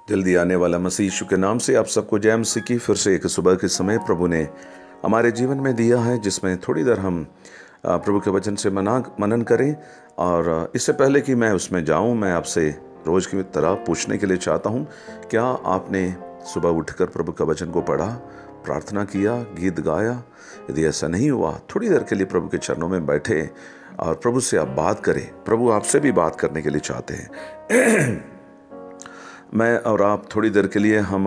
जल्दी आने वाला मसीह यीशु के नाम से आप सबको जय मसीह की। फिर से एक सुबह के समय प्रभु ने हमारे जीवन में दिया है, जिसमें थोड़ी देर हम प्रभु के वचन से मनन करें। और इससे पहले कि मैं उसमें जाऊं, मैं आपसे रोज़ की तरह पूछने के लिए चाहता हूं, क्या आपने सुबह उठकर प्रभु का वचन को पढ़ा, प्रार्थना किया, गीत गाया? यदि ऐसा नहीं हुआ, थोड़ी देर के लिए प्रभु के चरणों में बैठे और प्रभु से आप बात करें। प्रभु आपसे भी बात करने के लिए चाहते हैं। मैं और आप थोड़ी देर के लिए हम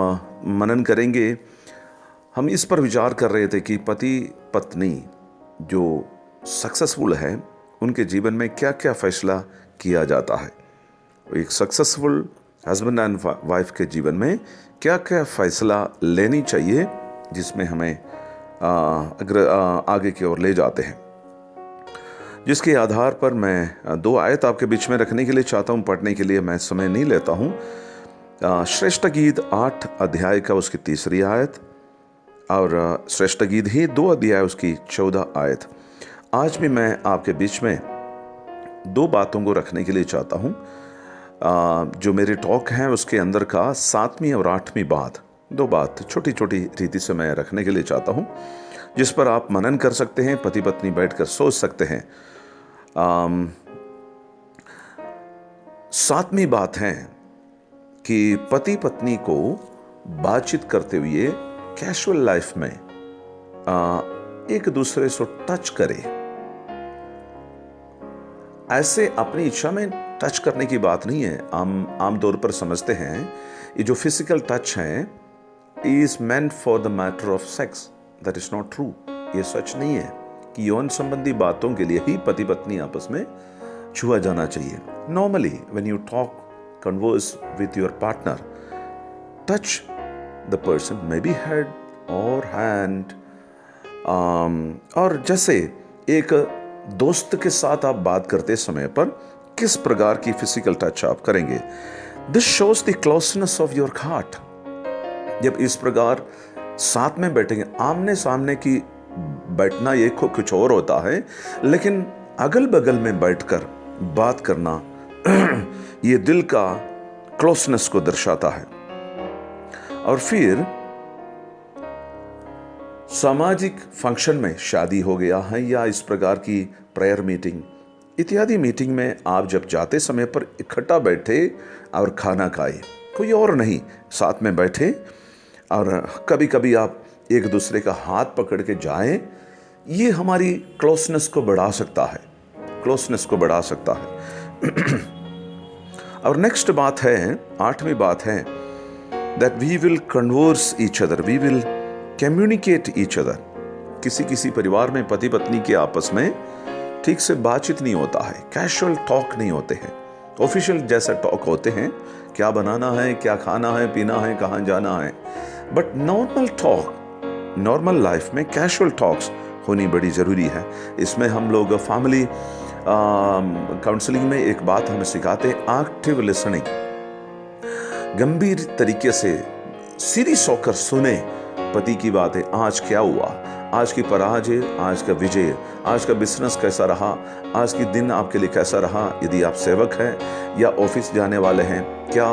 मनन करेंगे। हम इस पर विचार कर रहे थे कि पति पत्नी जो सक्सेसफुल है, उनके जीवन में क्या क्या फैसला किया जाता है। एक सक्सेसफुल हस्बैंड एंड वाइफ के जीवन में क्या क्या फैसला लेनी चाहिए, जिसमें हमें आगे की ओर ले जाते हैं। जिसके आधार पर मैं 2 आयत आपके बीच में रखने के लिए चाहता हूँ। पढ़ने के लिए मैं समय नहीं लेता हूँ। श्रेष्ठ गीत 8 अध्याय का उसकी 3री आयत, और श्रेष्ठ गीत ही 2 अध्याय उसकी 14 आयत। आज भी मैं आपके बीच में 2 बातों को रखने के लिए चाहता हूँ। जो मेरे टॉक हैं उसके अंदर का 7वीं और 8वीं बात, 2 बात छोटी छोटी रीति से मैं रखने के लिए चाहता हूँ, जिस पर आप मनन कर सकते हैं, पति पत्नी बैठकर सोच सकते हैं। 7वीं बात है कि पति पत्नी को बातचीत करते हुए कैजुअल लाइफ में एक दूसरे से टच करे। ऐसे अपनी इच्छा में टच करने की बात नहीं है। आमतौर पर समझते हैं ये जो फिजिकल टच है is meant for the matter of sex. That is not true. ये सच नहीं है कि यौन संबंधी बातों के लिए ही पति पत्नी आपस में छुआ जाना चाहिए। Normally when you talk, converse with your partner, touch the person, maybe head or hand, और जैसे एक दोस्त के साथ आप बात करते समय पर किस प्रकार की फिजिकल टच आप करेंगे, this shows the closeness of your heart। जब इस प्रकार साथ में बैठेंगे, आमने सामने की बैठना ये कुछ और होता है, लेकिन अगल बगल में बैठकर बात करना ये दिल का क्लोजनेस को दर्शाता है। और फिर सामाजिक फंक्शन में, शादी हो गया है या इस प्रकार की प्रेयर मीटिंग इत्यादि मीटिंग में आप जब जाते समय पर इकट्ठा बैठे और खाना खाए, कोई और नहीं, साथ में बैठे, और कभी कभी आप एक दूसरे का हाथ पकड़ के जाएं, ये हमारी क्लोजनेस को बढ़ा सकता है, क्लोजनेस को बढ़ा सकता है। और नेक्स्ट बात है, 8वीं बात है, that we will converse each other, we will communicate each other. किसी परिवार में पति पत्नी के आपस में ठीक से बातचीत नहीं होता है, कैजुअल टॉक नहीं होते हैं, ऑफिशियल जैसा टॉक होते हैं, क्या बनाना है, क्या खाना है, पीना है, कहाँ जाना है। But normal talk, normal life में कैजुअल टॉक्स होनी बड़ी ज़रूरी है। इसमें हम लोग फैमिली काउंसलिंग में एक बात हमें सिखाते हैं, एक्टिव लिसनिंग। गंभीर तरीके से सीरियस होकर सुने पति की बातें। आज क्या हुआ, आज की पराजय, आज का विजय, आज का बिजनेस कैसा रहा, आज की दिन आपके लिए कैसा रहा। यदि आप सेवक हैं या ऑफिस जाने वाले हैं, क्या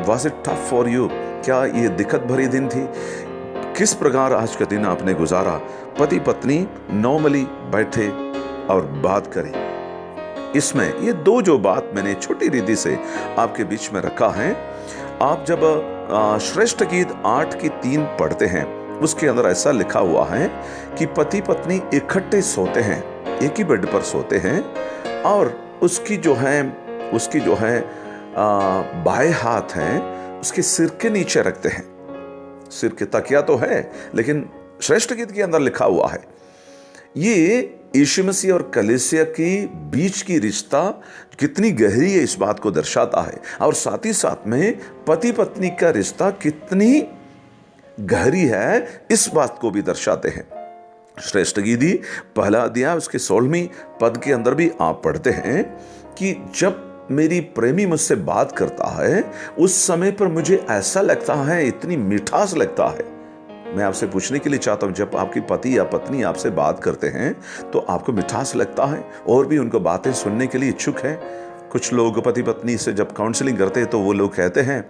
was it tough for you, क्या ये दिक्कत भरी दिन थी, किस प्रकार आज का दिन आपने गुजारा। पति पत्नी नॉर्मली बैठे और बात करें। इसमें ये 2 जो बात मैंने छोटी रीति से आपके बीच में रखा है। आप जब श्रेष्ठ गीत 8 की 3 पढ़ते हैं, उसके अंदर ऐसा लिखा हुआ है कि पति पत्नी इकट्ठे सोते हैं, एक ही बेड पर सोते हैं, और उसकी जो है बाएं हाथ है उसके सिर के नीचे रखते हैं। सिर के तकिया तो है, लेकिन श्रेष्ठ गीत के अंदर लिखा हुआ है ये यीशु मसीह और कलीसिया की बीच की रिश्ता कितनी गहरी है, इस बात को दर्शाता है। और साथ ही साथ में पति पत्नी का रिश्ता कितनी गहरी है, इस बात को भी दर्शाते हैं। श्रेष्ठ गीत 1 अध्याय उसके 16वीं पद के अंदर भी आप पढ़ते हैं कि जब मेरी प्रेमी मुझसे बात करता है, उस समय पर मुझे ऐसा लगता है, इतनी मिठास लगता है। मैं आपसे पूछने के लिए चाहता हूं, जब आपकी पति या पत्नी आपसे बात करते हैं तो आपको मिठास लगता है और भी उनको बातें सुनने के लिए इच्छुक है? कुछ लोग पति पत्नी से जब काउंसलिंग करते हैं तो वो लोग कहते हैं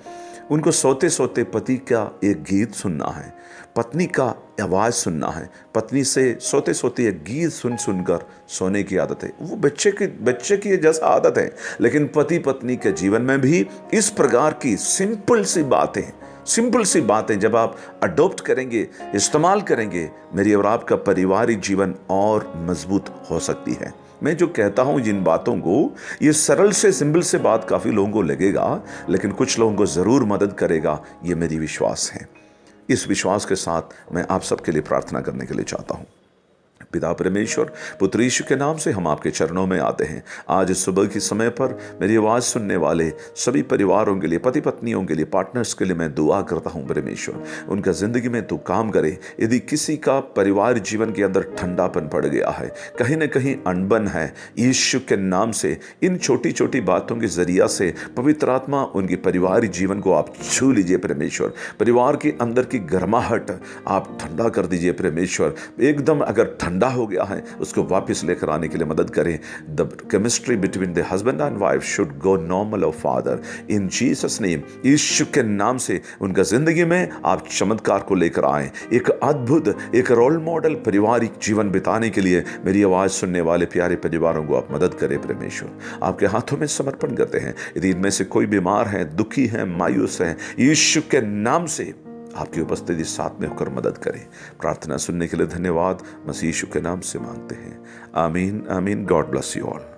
उनको सोते सोते पति का एक गीत सुनना है, पत्नी का आवाज़ सुनना है, पत्नी से सोते सोते एक गीत सुन सुनकर सोने की आदत है। वो बच्चे की जैसा आदत है, लेकिन पति पत्नी के जीवन में भी इस प्रकार की सिंपल सी बातें जब आप अडॉप्ट करेंगे, इस्तेमाल करेंगे, मेरी और आपका पारिवारिक जीवन और मजबूत हो सकती है। मैं जो कहता हूं जिन बातों को, ये सरल से सिंपल से बात काफ़ी लोगों को लगेगा, लेकिन कुछ लोगों को ज़रूर मदद करेगा, ये मेरी विश्वास है। इस विश्वास के साथ मैं आप सबके लिए प्रार्थना करने के लिए चाहता हूं। पिता परमेश्वर, पुत्र यीशु के नाम से हम आपके चरणों में आते हैं। आज सुबह के समय पर मेरी आवाज़ सुनने वाले सभी परिवारों के लिए, पति पत्नियों के लिए, पार्टनर्स के लिए मैं दुआ करता हूं परमेश्वर, उनका ज़िंदगी में तू काम करे। यदि किसी का परिवार जीवन के अंदर ठंडापन पड़ गया है, कहीं ना कहीं अनबन है, यीशु के नाम से इन छोटी छोटी बातों के जरिया से पवित्र आत्मा उनके परिवारिक जीवन को आप छू लीजिए परमेश्वर। परिवार के अंदर की गर्माहट आप ठंडा कर दीजिए परमेश्वर। एकदम अगर ठंडा हो गया है उसको वापस लेकर आने के लिए मदद करें। The chemistry between the husband and wife should go normal, O Father, in Jesus name. Yeshu के नाम से उनका जिंदगी में आप चमत्कार को लेकर आए, एक अद्भुत, एक रोल मॉडल पारिवारिक जीवन बिताने के लिए मेरी आवाज सुनने वाले प्यारे परिवारों को आप मदद करें परमेश्वर। आपके हाथों में समर्पण करते हैं। यदि इनमें से कोई बीमार है, दुखी है, मायूस है, यीशु के नाम से आपकी उपस्थिति साथ में होकर मदद करें। प्रार्थना सुनने के लिए धन्यवाद। मसीह यीशु के नाम से मांगते हैं, आमीन आमीन। God bless you all.